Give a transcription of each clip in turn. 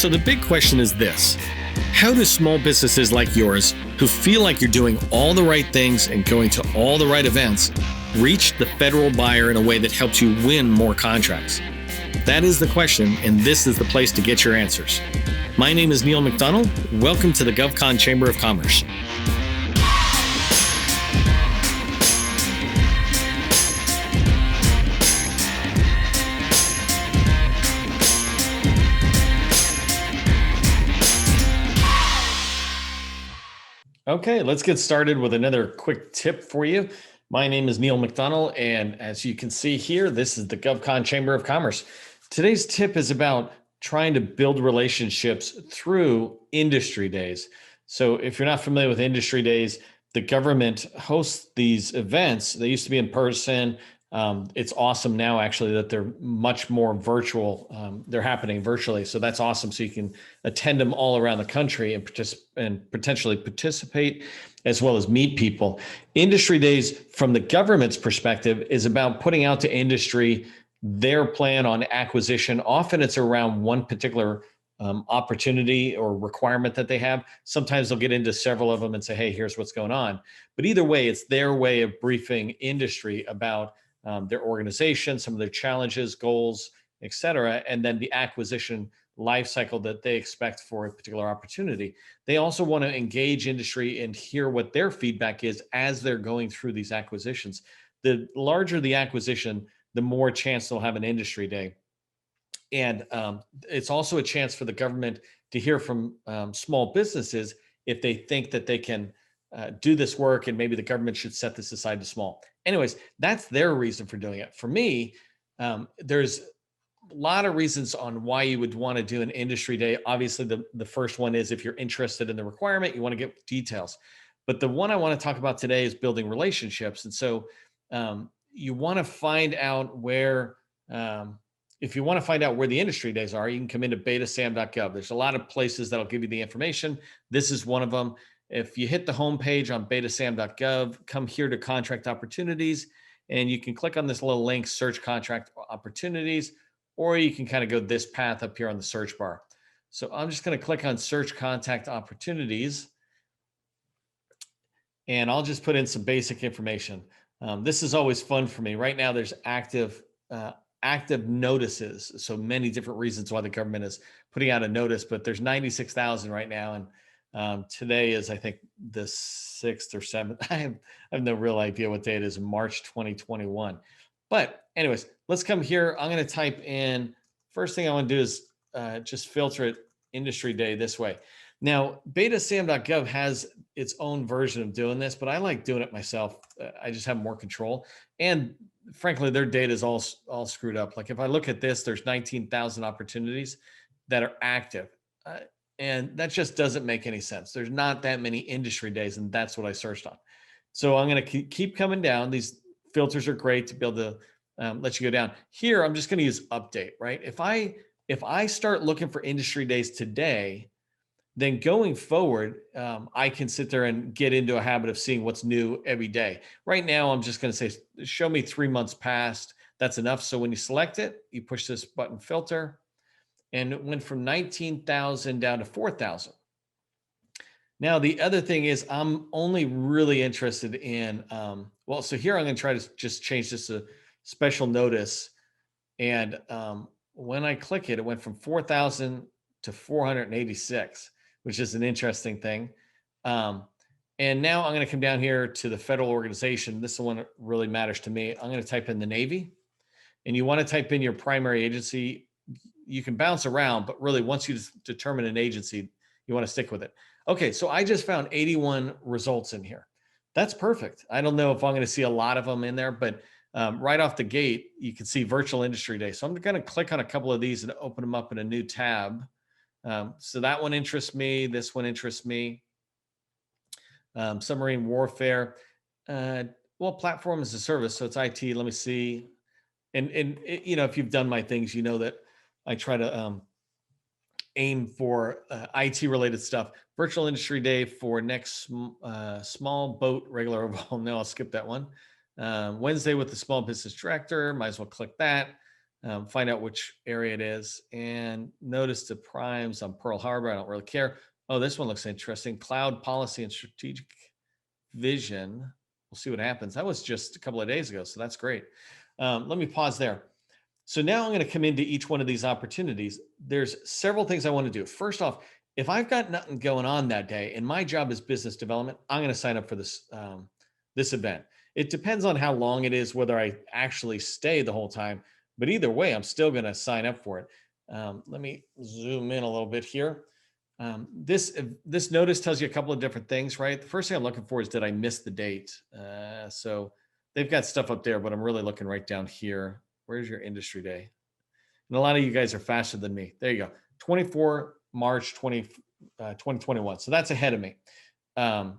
So the big question is this: how do small businesses like yours, who feel like you're doing all the right things and going to all the right events, reach the federal buyer in a way that helps you win more contracts? That is the question, and this is the place to get your answers. My name is Neil McDonnell. Welcome to the GovCon Chamber of Commerce. Okay, let's get started with another quick tip for you. My name is Neil McDonnell, and as you can see here, this is the GovCon Chamber of Commerce. Today's tip is about trying to build relationships through industry days. So if you're not familiar with industry days, the government hosts these events. They used to be in person. It's awesome now, actually, that they're much more virtual. They're happening virtually. So that's awesome. So you can attend them all around the country and potentially participate as well as meet people. Industry days, from the government's perspective, is about putting out to industry their plan on acquisition. Often it's around one particular opportunity or requirement that they have. Sometimes they'll get into several of them and say, hey, here's what's going on. But either way, it's their way of briefing industry about their organization, some of their challenges, goals, et cetera, and then the acquisition life cycle that they expect for a particular opportunity. They also want to engage industry and hear what their feedback is as they're going through these acquisitions. The larger the acquisition, the more chance they'll have an industry day. And it's also a chance for the government to hear from small businesses if they think that they can do this work, and maybe the government should set this aside to small. Anyways, that's their reason for doing it. For me, there's a lot of reasons on why you would want to do an industry day. Obviously, the first one is if you're interested in the requirement, you want to get details. But the one I want to talk about today is building relationships. And so you want to find out where, if you want to find out where the industry days are, you can come into beta.SAM.gov. There's a lot of places that'll give you the information. This is one of them. If you hit the homepage on beta.SAM.gov, come here to contract opportunities, and you can click on this little link, search contract opportunities, or you can kind of go this path up here on the search bar. So I'm just going to click on search contact opportunities, and I'll just put in some basic information. This is always fun for me. Right now, there's active notices. So many different reasons why the government is putting out a notice, but there's 96,000 right now. And today is, I think, the 6th or 7th. I have no real idea what day it is, March 2021. But anyways, let's come here. I'm going to type in, first thing I want to do is just filter it industry day this way. Now, beta.SAM.gov has its own version of doing this, but I like doing it myself. I just have more control. And frankly, their data is all screwed up. Like if I look at this, there's 19,000 opportunities that are active. And that just doesn't make any sense. There's not that many industry days, and that's what I searched on. So I'm going to keep coming down. These filters are great to be able to let you go down. Here, I'm just going to use update, right? If I start looking for industry days today, then going forward, I can sit there and get into a habit of seeing what's new every day. Right now, I'm just going to say, show me 3 months past. That's enough. So when you select it, you push this button filter, and it went from 19,000 down to 4,000. Now, the other thing is I'm only really interested in, so here I'm going to try to just change this to special notice. And when I click it, it went from 4,000 to 486, which is an interesting thing. And now I'm going to come down here to the federal organization. This is the one that really matters to me. I'm going to type in the Navy, and you want to type in your primary agency. You can bounce around, but really once you determine an agency, you want to stick with it. Okay, so I just found 81 results in here. That's perfect. I don't know if I'm going to see a lot of them in there, but right off the gate, you can see virtual industry day. So I'm going to click on a couple of these and open them up in a new tab. So that one interests me. This one interests me. Submarine warfare. Platform as a service. So it's IT. Let me see. And if you've done my things, you know that I try to aim for IT related stuff. Virtual industry day for next small boat regular overhaul. No, I'll skip that one. Wednesday with the small business director. Might as well click that. find out which area it is. And notice the primes on Pearl Harbor. I don't really care. Oh, this one looks interesting. Cloud policy and strategic vision. We'll see what happens. That was just a couple of days ago, so that's great. Let me pause there. So now I'm going to come into each one of these opportunities. There's several things I want to do. First off, if I've got nothing going on that day and my job is business development, I'm going to sign up for this event. It depends on how long it is, whether I actually stay the whole time. But either way, I'm still going to sign up for it. Let me zoom in a little bit here. This notice tells you a couple of different things, right? The first thing I'm looking for is, did I miss the date? So they've got stuff up there, but I'm really looking right down here. Where's your industry day? And a lot of you guys are faster than me. There you go. 24 March 2021. So that's ahead of me. And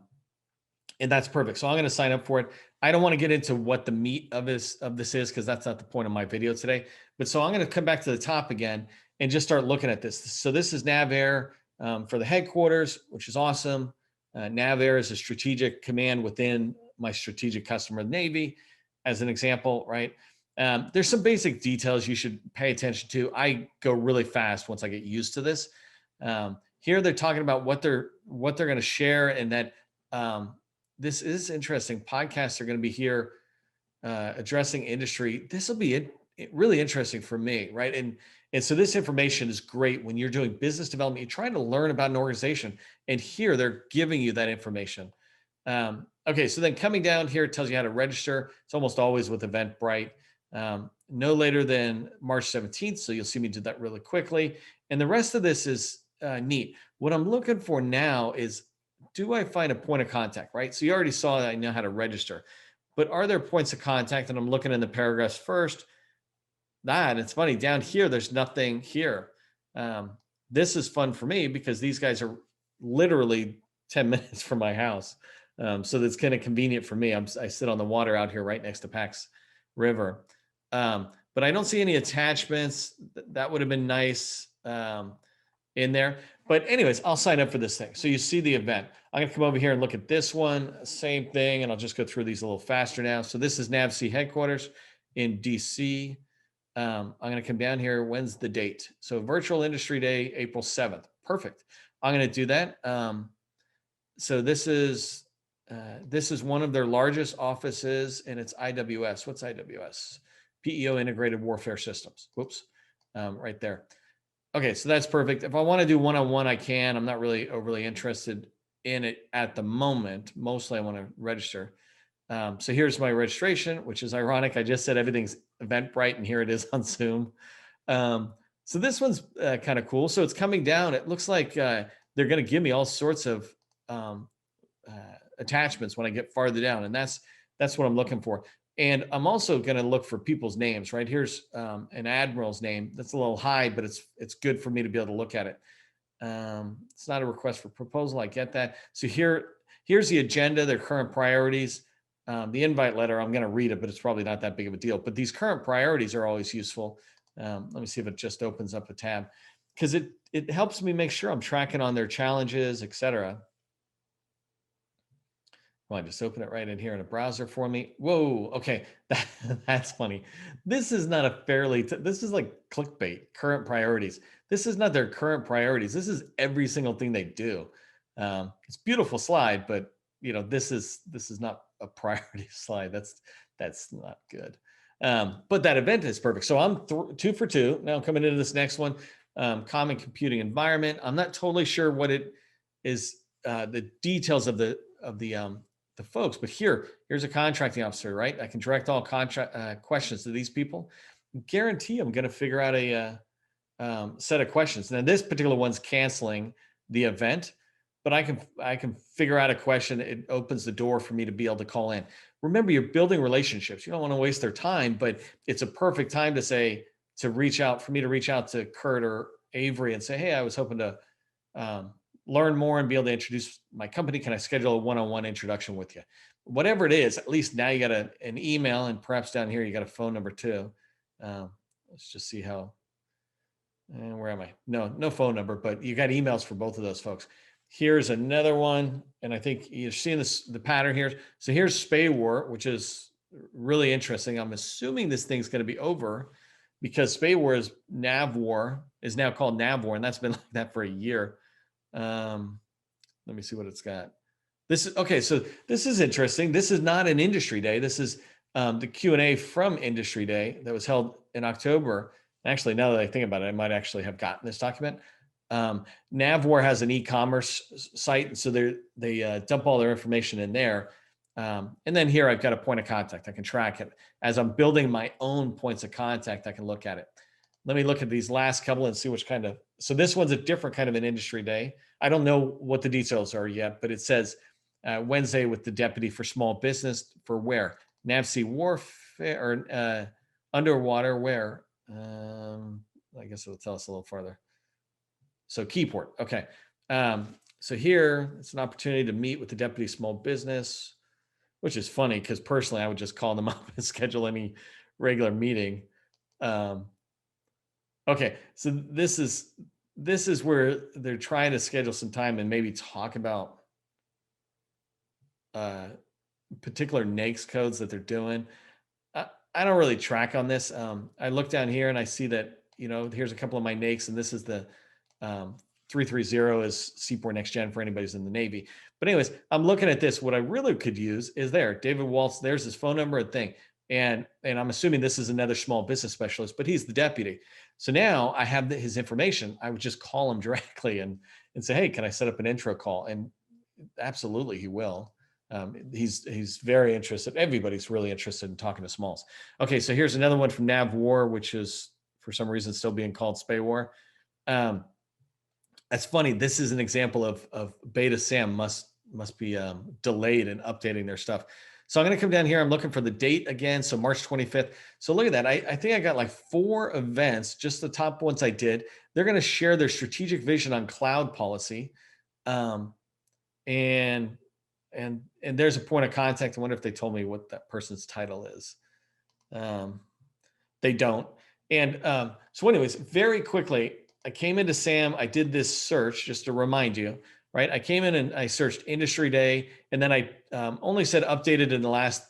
that's perfect. So I'm going to sign up for it. I don't want to get into what the meat of this is, because that's not the point of my video today. But so I'm going to come back to the top again and just start looking at this. So this is NAV Air for the headquarters, which is awesome. NAV Air is a strategic command within my strategic customer, the Navy, as an example, right? There's some basic details you should pay attention to. I go really fast once I get used to this. Here they're talking about what they're going to share, and that this is interesting. Podcasts are going to be here addressing industry. This will be really interesting for me, right? And so this information is great when you're doing business development. You're trying to learn about an organization, and here they're giving you that information. Okay, so then coming down here, it tells you how to register. It's almost always with Eventbrite. No later than March 17th. So you'll see me do that really quickly. And the rest of this is neat. What I'm looking for now is, do I find a point of contact, right? So you already saw that I know how to register, but are there points of contact? And I'm looking in the paragraphs first. It's funny, down here, there's nothing here. This is fun for me because these guys are literally 10 minutes from my house. So that's kind of convenient for me. I sit on the water out here right next to Pax River. But I don't see any attachments. That would have been nice in there. But anyways, I'll sign up for this thing. So you see the event. I'm going to come over here and look at this one. Same thing. And I'll just go through these a little faster now. So this is NAVC headquarters in DC. I'm going to come down here. When's the date? So Virtual Industry Day, April 7th. Perfect. I'm going to do that. So this is one of their largest offices, and it's IWS. What's IWS? PEO Integrated Warfare Systems. Whoops, right there. Okay, so that's perfect. If I want to do one-on-one, I can. I'm not really overly interested in it at the moment. Mostly I want to register. So here's my registration, which is ironic. I just said everything's Eventbrite, and here it is on Zoom. So this one's kind of cool. So it's coming down. It looks like they're going to give me all sorts of attachments when I get farther down, and that's what I'm looking for. And I'm also going to look for people's names, right? Here's an admiral's name. That's a little high, but it's good for me to be able to look at it. It's not a request for proposal. I get that. So here's the agenda, their current priorities. The invite letter, I'm going to read it, but it's probably not that big of a deal. But these current priorities are always useful. Let me see if it just opens up a tab, because it helps me make sure I'm tracking on their challenges, et cetera. Well, I just open it right in here in a browser for me. Whoa, okay, that's funny. This is not a this is like clickbait, current priorities. This is not their current priorities. This is every single thing they do. It's a beautiful slide, but this is not a priority slide. That's not good. But that event is perfect. So I'm 2 for 2. Now coming into this next one, common computing environment. I'm not totally sure what it is, the details of the folks, but here's a contracting officer, right? I can direct all contract questions to these people. Guarantee I'm going to figure out a set of questions. Now this particular one's canceling the event, but I can figure out a question. It opens the door for me to be able to call in. Remember, you're building relationships. You don't want to waste their time, but it's a perfect time to reach out, for me to reach out to Kurt or Avery and say, hey, I was hoping to learn more and be able to introduce my company. Can I schedule a one-on-one introduction with you? Whatever it is, at least now you got an email, and perhaps down here you got a phone number too. Let's just see how, and where am I? No phone number, but you got emails for both of those folks. Here's another one, and I think you're seeing the pattern here. So here's SPA War, which is really interesting. I'm assuming this thing's going to be over because SPA War is NAV War, is now called NAV War, and that's been like that for a year. Let me see what it's got. This is okay. So this is interesting. This is not an industry day. This is the Q&A from Industry Day that was held in October. Actually, now that I think about it, I might actually have gotten this document. NavWar has an e-commerce site, and so they dump all their information in there. And then here I've got a point of contact. I can track it. As I'm building my own points of contact, I can look at it. Let me look at these last couple and see which kind of, so this one's a different kind of an industry day. I don't know what the details are yet, but it says Wednesday with the deputy for small business for where? NAV warfare or underwater where? I guess it'll tell us a little farther. So Keyport, okay. So here it's an opportunity to meet with the deputy small business, which is funny because personally I would just call them up and schedule any regular meeting. Okay, so this is where they're trying to schedule some time and maybe talk about particular NAICS codes that they're doing. I don't really track on this. I look down here and I see that, here's a couple of my NAICS, and this is the 330 is Seaport Next Gen for anybody who's in the Navy. But anyways, I'm looking at this. What I really could use is David Waltz, there's his phone number and thing. And I'm assuming this is another small business specialist, but he's the deputy. So now I have his information. I would just call him directly and say, hey, can I set up an intro call? And absolutely he will. He's very interested. Everybody's really interested in talking to smalls. Okay, so here's another one from NAV War, which is for some reason still being called SPA War. That's funny. This is an example of beta.SAM must be delayed in updating their stuff. So I'm going to come down here. I'm looking for the date again. So March 25th. So look at that. I think I got like 4 events, just the top ones I did. They're going to share their strategic vision on cloud policy. And there's a point of contact. I wonder if they told me what that person's title is. They don't. And so anyways, very quickly, I came into SAM. I did this search just to remind you, right? I came in and I searched Industry Day, and then I only said updated in the last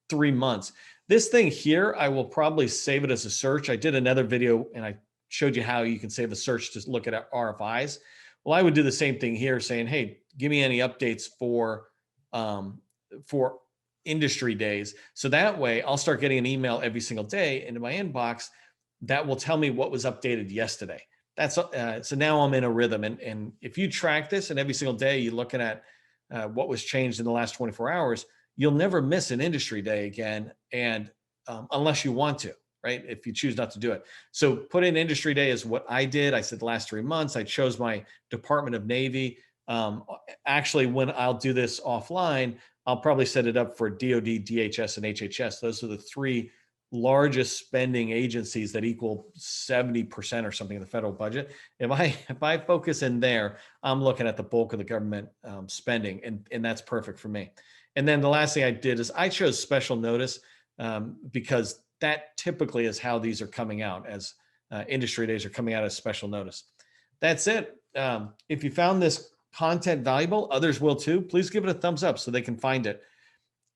3 months. This thing here, I will probably save it as a search. I did another video and I showed you how you can save a search to look at RFIs. Well, I would do the same thing here, saying, hey, give me any updates for industry days. So that way I'll start getting an email every single day into my inbox that will tell me what was updated yesterday. That's so now I'm in a rhythm. And if you track this and every single day you're looking at what was changed in the last 24 hours, you'll never miss an industry day again. And unless you want to, right? If you choose not to do it. So put in industry day is what I did. I said the last 3 months, I chose my Department of Navy. Actually, when I'll do this offline, I'll probably set it up for DOD, DHS, and HHS. Those are the 3 largest spending agencies that equal 70% or something of the federal budget. If I focus in there, I'm looking at the bulk of the government spending, and that's perfect for me. And then the last thing I did is I chose special notice because that typically is how these are coming out, as industry days are coming out as special notice. That's it. If you found this content valuable, others will too. Please give it a thumbs up so they can find it.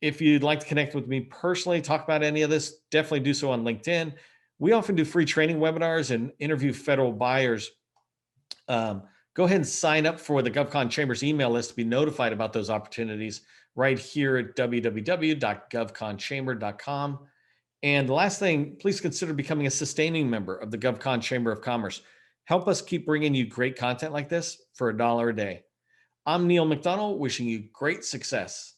If you'd like to connect with me personally, talk about any of this, definitely do so on LinkedIn. We often do free training webinars and interview federal buyers. Go ahead and sign up for the GovCon Chamber's email list to be notified about those opportunities right here at www.govconchamber.com. And the last thing, please consider becoming a sustaining member of the GovCon Chamber of Commerce. Help us keep bringing you great content like this for $1 a day. I'm Neil McDonnell, wishing you great success.